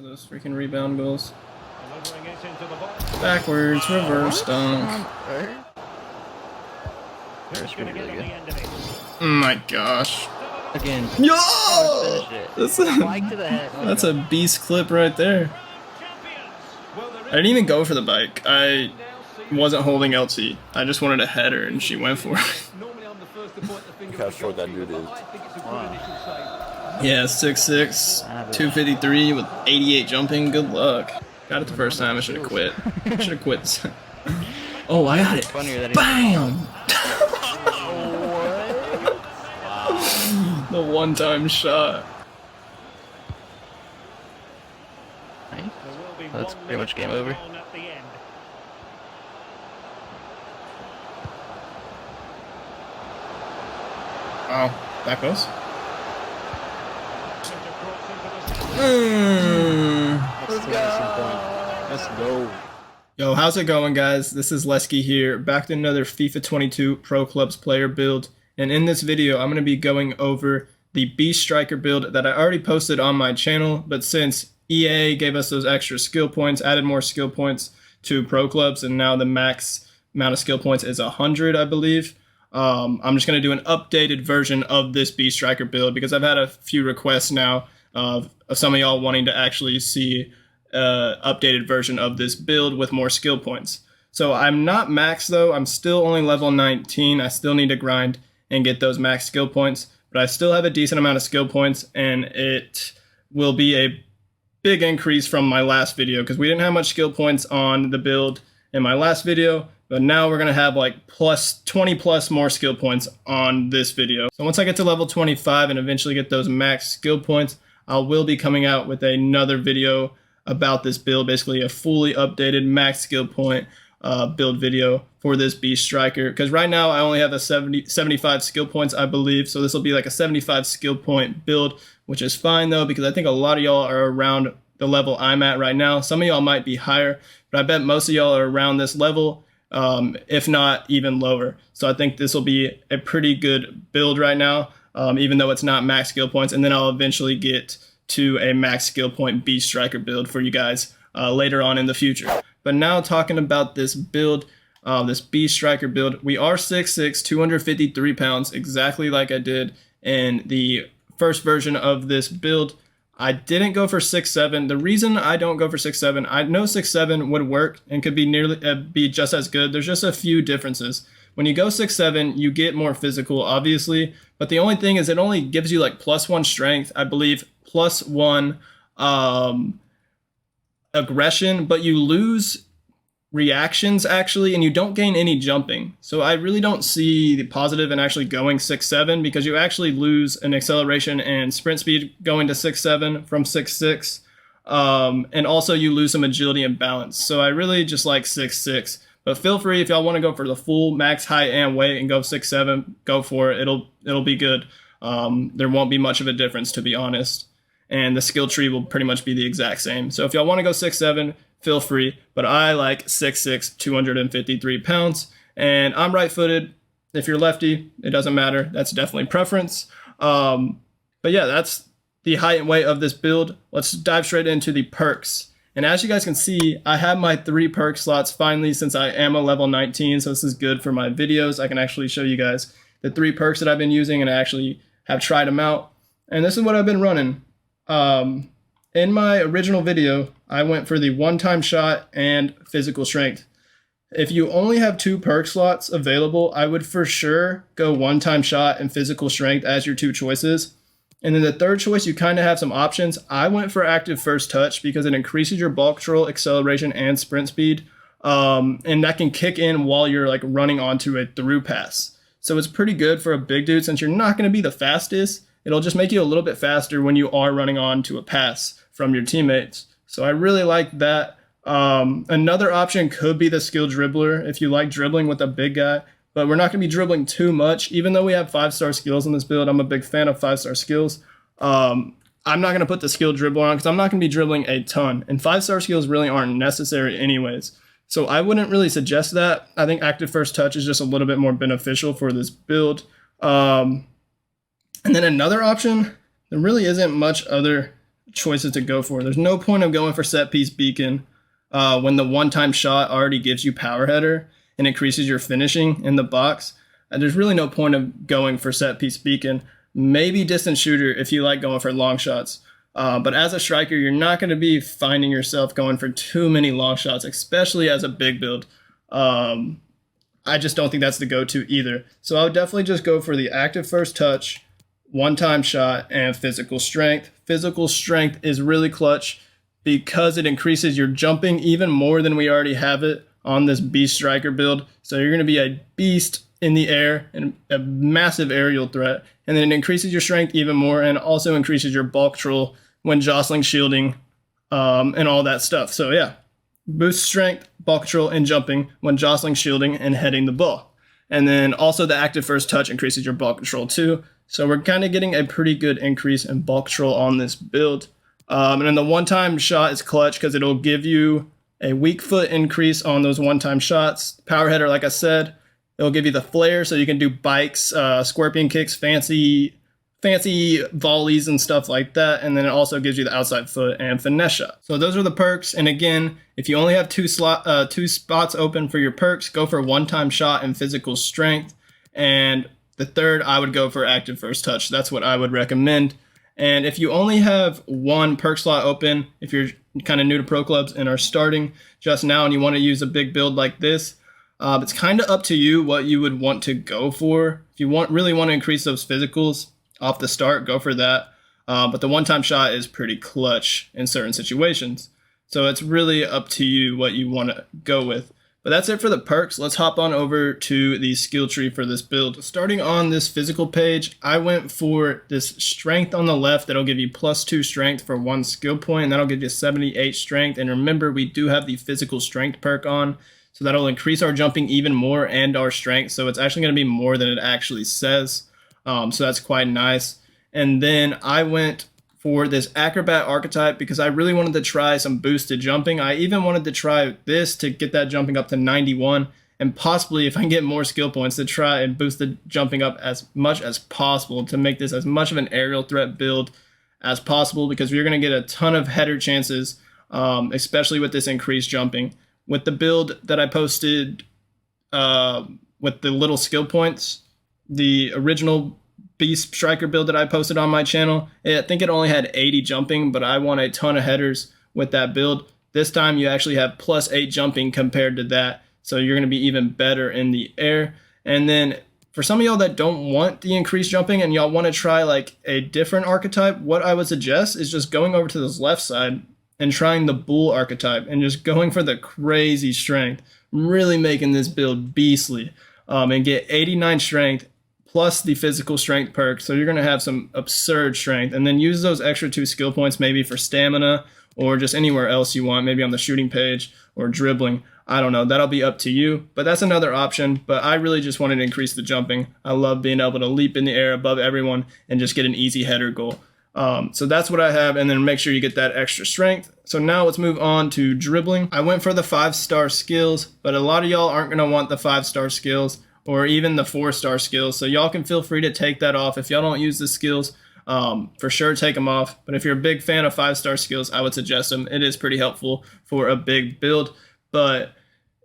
those freaking rebound goals. Backwards, reverse dunk. Oh my gosh. Again. Yo! That's that's a beast clip right there. I didn't even go for the bike. I wasn't holding LT. I just wanted a header and she went for it. Look how short that dude is. Wow. Yeah, 6'6", 253 with 88 jumping. Good luck. Got it the first time. I should have quit. Should have quit. Oh, I got it. Bam! The one-time shot. Nice. That's pretty much game over. Wow, that goes. Let's go. Yo, how's it going, guys? This is Lesky here, back to another FIFA 22 Pro Clubs player build. And in this video, I'm going to be going over the Beast Striker build that I already posted on my channel. But since EA gave us those extra skill points, added more skill points to Pro Clubs, and now the max amount of skill points is 100, I believe. I'm just going to do an updated version of this Beast Striker build because I've had a few requests now of some of y'all wanting to actually see an updated version of this build with more skill points. So I'm not max though. I'm still only level 19. I still need to grind and get those max skill points, but I still have a decent amount of skill points, and it will be a big increase from my last video because we didn't have much skill points on the build in my last video, but now we're going to have like plus 20 plus more skill points on this video. So once I get to level 25 and eventually get those max skill points, I will be coming out with another video about this build, basically a fully updated max skill point build video for this Beast Striker, because right now I only have a 75 skill points, I believe, so this will be like a 75 skill point build, which is fine though, because I think a lot of y'all are around the level I'm at right now. Some of y'all might be higher, but I bet most of y'all are around this level, if not even lower. So I think this will be a pretty good build right now, even though it's not max skill points, and then I'll eventually get to a max skill point Beast Striker build for you guys later on in the future. But now talking about this build, this Beast Striker build, we are 6'6", 253 pounds, exactly like I did in the first version of this build. I didn't go for 6'7". The reason I don't go for 6'7", I know 6'7" would work and could be be just as good. There's just a few differences. When you go 6'7", you get more physical, obviously, but the only thing is it only gives you like +1 strength, I believe, +1 aggression, but you lose reactions actually, and you don't gain any jumping. So I really don't see the positive in actually going 6'7", because you actually lose an acceleration and sprint speed going to 6'7" from 6'6", and also you lose some agility and balance. So I really just like 6'6", but feel free if y'all want to go for the full max height and weight and go 6'7", go for it. It'll be good. There won't be much of a difference, to be honest, and the skill tree will pretty much be the exact same. So if y'all want to go 6'7", feel free, but I like 6'6", 253 pounds, and I'm right-footed. If you're lefty, it doesn't matter. That's definitely preference. But yeah, that's the height and weight of this build. Let's dive straight into the perks. And as you guys can see, I have my 3 perk slots finally, since I am a level 19, so this is good for my videos. I can actually show you guys the 3 perks that I've been using, and I actually have tried them out. And this is what I've been running. In my original video, I went for the one-time shot and physical strength. If you only have 2 perk slots available, I would for sure go one-time shot and physical strength as your 2 choices. And then the third choice, you kind of have some options. I went for active first touch because it increases your ball control, acceleration, and sprint speed. And that can kick in while you're like running onto a through pass. So it's pretty good for a big dude since you're not going to be the fastest. It'll just make you a little bit faster when you are running on to a pass from your teammates. So I really like that. Another option could be the skill dribbler if you like dribbling with a big guy, but we're not going to be dribbling too much. Even though we have 5-star skills in this build, I'm a big fan of 5-star skills. I'm not going to put the skill dribbler on because I'm not going to be dribbling a ton, and 5-star skills really aren't necessary anyways. So I wouldn't really suggest that. I think active first touch is just a little bit more beneficial for this build. And then another option, there really isn't much other choices to go for. There's no point of going for set piece beacon when the one-time shot already gives you power header and increases your finishing in the box. There's really no point of going for set piece beacon. Maybe distant shooter if you like going for long shots. But as a striker, you're not going to be finding yourself going for too many long shots, especially as a big build. I just don't think that's the go-to either. So I would definitely just go for the active first touch, one-time shot, and physical strength. Physical strength is really clutch because it increases your jumping even more than we already have it on this beast striker build. So you're going to be a beast in the air and a massive aerial threat. And then it increases your strength even more and also increases your bulk control when jostling, shielding, and all that stuff. So yeah, boost strength, bulk control, and jumping when jostling, shielding, and heading the ball. And then also the active first touch increases your bulk control too. So we're kind of getting a pretty good increase in bulk control on this build. And then the one-time shot is clutch because it'll give you a weak foot increase on those one-time shots. Power header, like I said, it'll give you the flare so you can do bikes, scorpion kicks, fancy volleys and stuff like that. And then it also gives you the outside foot and finesse shot. So those are the perks. And again, if you only have two spots open for your perks, go for one-time shot and physical strength. And the third, I would go for active first touch. That's what I would recommend. And if you only have one perk slot open, if you're kind of new to pro clubs and are starting just now and you want to use a big build like this, it's kind of up to you what you would want to go for. If you really want to increase those physicals off the start, go for that. But the one-time shot is pretty clutch in certain situations. So it's really up to you what you want to go with. But that's it for the perks. Let's hop on over to the skill tree for this build. Starting on this physical page, I went for this strength on the left that'll give you +2 strength for 1 skill point, and that'll give you 78 strength. And remember, we do have the physical strength perk on, so that'll increase our jumping even more and our strength. So it's actually going to be more than it actually says. So that's quite nice. And then I went for this acrobat archetype because I really wanted to try some boosted jumping. I even wanted to try this to get that jumping up to 91, and possibly if I can get more skill points to try and boost the jumping up as much as possible to make this as much of an aerial threat build as possible, because you're going to get a ton of header chances, especially with this increased jumping. With the build that I posted with the little skill points, the original Beast Striker build that I posted on my channel, I think it only had 80 jumping, but I won a ton of headers with that build. This time you actually have +8 jumping compared to that, so you're going to be even better in the air. And then for some of y'all that don't want the increased jumping and y'all want to try like a different archetype, what I would suggest is just going over to this left side and trying the bull archetype and just going for the crazy strength, really making this build beastly, and get 89 strength plus the physical strength perk. So you're going to have some absurd strength, and then use those extra 2 skill points maybe for stamina or just anywhere else you want, maybe on the shooting page or dribbling. I don't know, that'll be up to you, but that's another option. But I really just wanted to increase the jumping. I love being able to leap in the air above everyone and just get an easy header goal. So that's what I have, and then make sure you get that extra strength. So now let's move on to dribbling. I went for the 5-star skills, but a lot of y'all aren't going to want the 5-star skills or even the 4-star skills. So y'all can feel free to take that off. If y'all don't use the skills, for sure take them off. But if you're a big fan of 5-star skills, I would suggest them. It is pretty helpful for a big build. But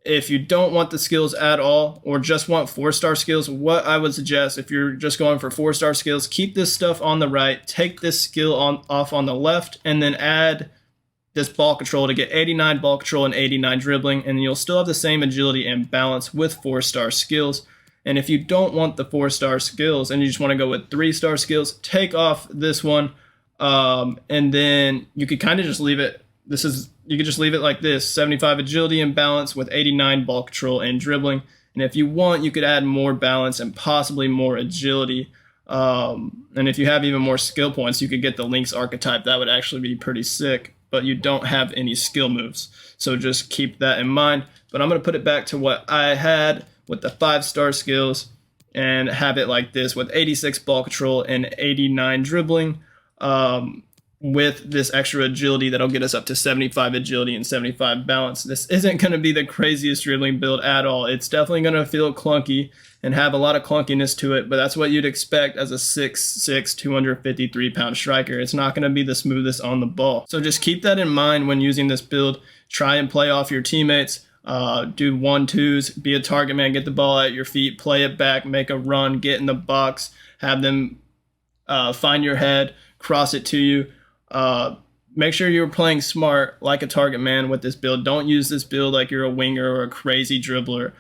if you don't want the skills at all, or just want 4-star skills, what I would suggest, if you're just going for 4-star skills, keep this stuff on the right, take this skill off on the left, and then add this ball control to get 89 ball control and 89 dribbling, and you'll still have the same agility and balance with 4-star skills. And if you don't want the 4-star skills and you just want to go with 3-star skills, take off this one, and then you could kind of just leave it. You could just leave it like this: 75 agility and balance with 89 ball control and dribbling. And if you want, you could add more balance and possibly more agility. And if you have even more skill points, you could get the Lynx archetype. That would actually be pretty sick, but you don't have any skill moves. So just keep that in mind. But I'm going to put it back to what I had with the 5-star skills and have it like this with 86 ball control and 89 dribbling. with this extra agility that'll get us up to 75 agility and 75 balance. This isn't going to be the craziest dribbling build at all. It's definitely going to feel clunky and have a lot of clunkiness to it, but that's what you'd expect as a 6'6", 253-pound striker. It's not going to be the smoothest on the ball. So just keep that in mind when using this build. Try and play off your teammates. Do 1-2s, be a target man, get the ball at your feet, play it back, make a run, get in the box, have them find your head, cross it to you. Make sure you're playing smart like a target man with this build. Don't use this build like you're a winger or a crazy dribbler,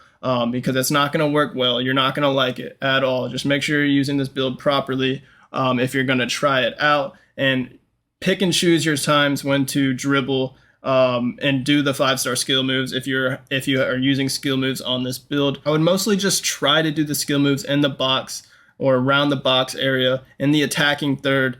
because it's not going to work well. You're not going to like it at all. Just make sure you're using this build properly if you're going to try it out, and pick and choose your times when to dribble and do the 5-star skill moves if you are using skill moves on this build. I would mostly just try to do the skill moves in the box or around the box area in the attacking third,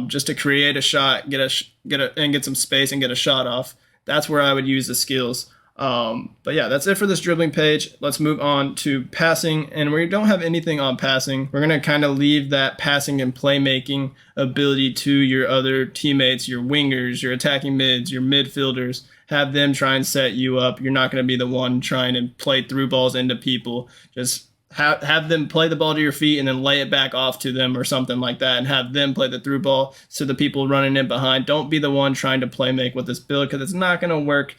just to create a shot, get some space and get a shot off. That's where I would use the skills. But yeah, that's it for this dribbling page. Let's move on to passing, and we don't have anything on passing. We're going to kind of leave that passing and playmaking ability to your other teammates, your wingers, your attacking mids, your midfielders. Have them try and set you up. You're not going to be the one trying to play through balls into people. Just have them play the ball to your feet and then lay it back off to them or something like that, and have them play the through ball so the people running in behind. Don't be the one trying to play make with this build, because it's not going to work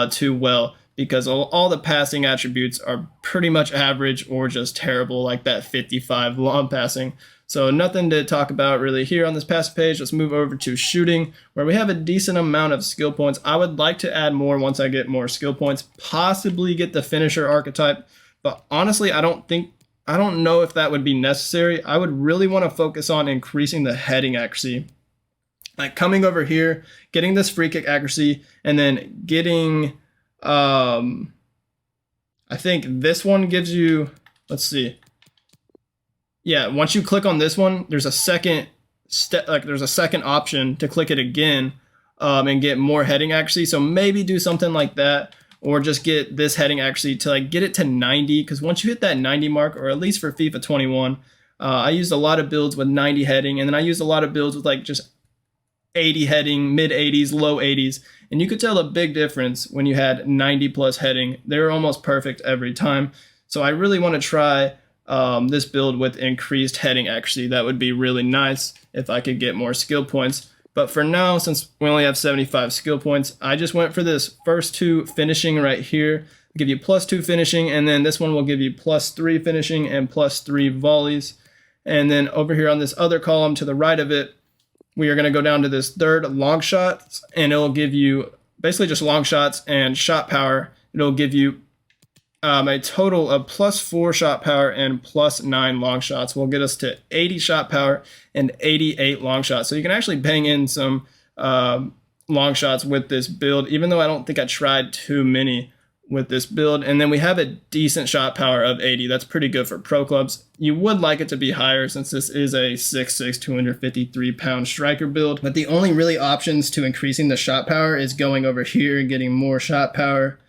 too well, because all the passing attributes are pretty much average or just terrible, like that 55 long passing. So nothing to talk about really here on this pass page. Let's move over to shooting, where we have a decent amount of skill points. I would like to add more once I get more skill points, possibly get the finisher archetype. But honestly, I don't know if that would be necessary. I would really want to focus on increasing the heading accuracy. Like coming over here, getting this free kick accuracy, and then getting, I think this one gives you, let's see. Yeah, once you click on this one, there's a second step, like there's a second option to click it again and get more heading accuracy. So maybe do something like that. Or just get this heading accuracy to like get it to 90, because once you hit that 90 mark, or at least for FIFA 21, I used a lot of builds with 90 heading, and then I used a lot of builds with like just 80 heading, mid 80s, low 80s, and you could tell a big difference when you had 90 plus heading. They were almost perfect every time. So I really want to try this build with increased heading accuracy. That would be really nice if I could get more skill points. But for now, since we only have 75 skill points, I just went for this first 2 finishing right here. I'll give you +2 finishing, and then this one will give you +3 finishing and +3 volleys. And then over here on this other column to the right of it, we are going to go down to this third long shots, and it'll give you basically just long shots and shot power. It'll give you a total of +4 shot power and +9 long shots. Will get us to 80 shot power and 88 long shots. So you can actually bang in some long shots with this build, even though I don't think I tried too many with this build. And then we have a decent shot power of 80. That's pretty good for pro clubs. You would like it to be higher since this is a 6'6", 253-pound striker build. But the only really options to increasing the shot power is going over here and getting more shot power.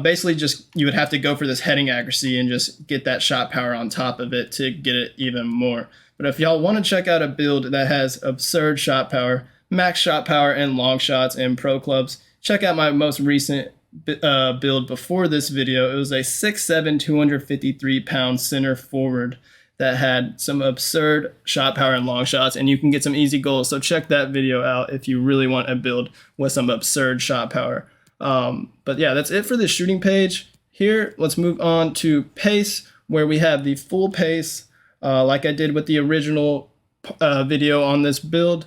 Basically, just you would have to go for this heading accuracy and just get that shot power on top of it to get it even more. But if y'all want to check out a build that has absurd shot power, max shot power, and long shots in pro clubs, check out my most recent build before this video. It was a 6'7", 253-pound center forward that had some absurd shot power and long shots, and you can get some easy goals. So check that video out if you really want a build with some absurd shot power. But yeah, that's it for the shooting page. Here, let's move on to pace, where we have the full pace, like I did with the original video on this build.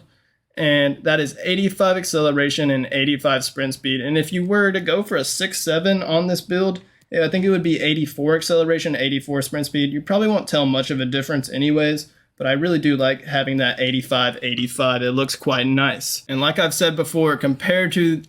And that is 85 acceleration and 85 sprint speed. And if you were to go for a 6'7" on this build, I think it would be 84 acceleration, 84 sprint speed. You probably won't tell much of a difference anyways, but I really do like having that 85-85. It looks quite nice. And like I've said before, compared to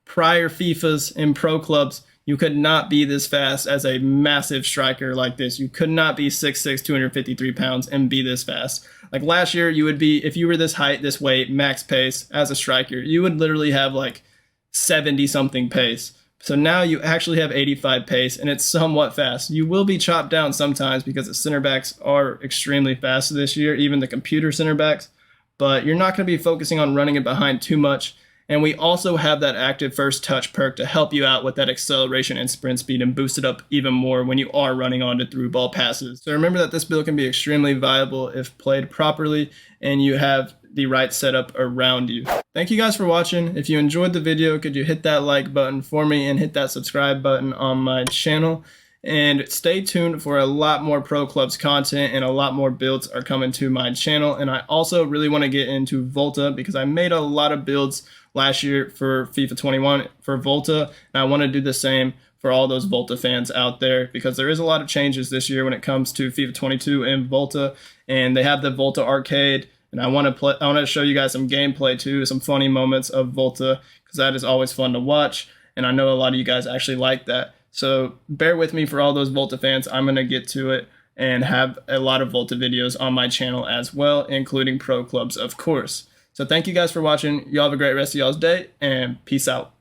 prior FIFAs in pro clubs, you could not be this fast as a massive striker like this. You could not be 6'6", 253 pounds and be this fast. Like last year, you would be, if you were this height, this weight, max pace as a striker, you would literally have like 70-something pace. So now you actually have 85 pace, and it's somewhat fast. You will be chopped down sometimes because the center backs are extremely fast this year, even the computer center backs. but you're not going to be focusing on running it behind too much. And we also have that active first touch perk to help you out with that acceleration and sprint speed and boost it up even more when you are running onto through ball passes. So remember that this build can be extremely viable if played properly and you have the right setup around you. Thank you guys for watching. If you enjoyed the video, could you hit that like button for me and hit that subscribe button on my channel? And stay tuned for a lot more Pro Clubs content, and a lot more builds are coming to my channel. And I also really want to get into Volta because I made a lot of builds last year for FIFA 21 for Volta, and I want to do the same for all those Volta fans out there because there is a lot of changes this year when it comes to FIFA 22 and Volta, and they have the Volta arcade, and I want to show you guys some gameplay too, some funny moments of Volta because that is always fun to watch, and I know a lot of you guys actually like that. So bear with me for all those Volta fans. I'm going to get to it and have a lot of Volta videos on my channel as well, including Pro Clubs, of course. So thank you guys for watching. Y'all have a great rest of y'all's day, and peace out.